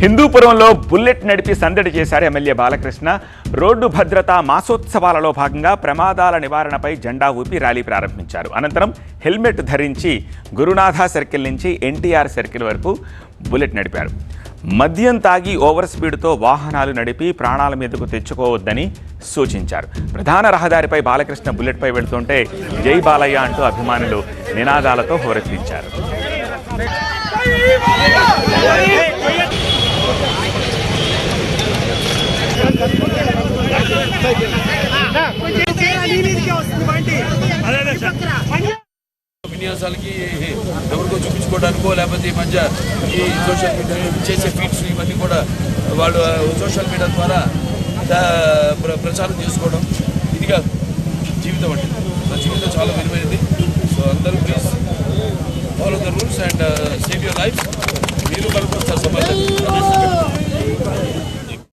హిందూపురంలో bullet నడిపి సందడి చేశారు ఎమ్మెల్యే బాలకృష్ణ. రోడ్డు భద్రతా మాసోత్సవాలలో భాగంగా ప్రమాదాల నివారణపై జెండా ఊపి ర్యాలీ ప్రారంభించారు. అనంతరం హెల్మెట్ ధరించి గురునాథ సర్కిల్ నుంచి ఎన్టీఆర్ సర్కిల్ వరకు బుల్లెట్ నడిపారు. మద్యం తాగి ఓవర్ స్పీడ్తో వాహనాలు నడిపి ప్రాణాల మీదకు తెచ్చుకోవద్దని సూచించారు. ప్రధాన రహదారిపై బాలకృష్ణ బుల్లెట్పై వెళుతుంటే జై బాలయ్య అంటూ అభిమానులు నినాదాలతో హోరెత్తించారు. విన్యాసాలకి ఎవరికో చూపించుకోవడానికో లేకపోతే ఈ మధ్య ఈ సోషల్ మీడియా చేసే ఫీడ్స్ ఇవన్నీ కూడా వాళ్ళు సోషల్ మీడియా ద్వారా ప్రచారం చేసుకోవడం ఇదిగా జీవితం అంటే నా జీవితం చాలా విలువైనది. సో అందరూ please follow the rules and save your life. మీరు కలుపుకొస్తారు సమాజాన్ని.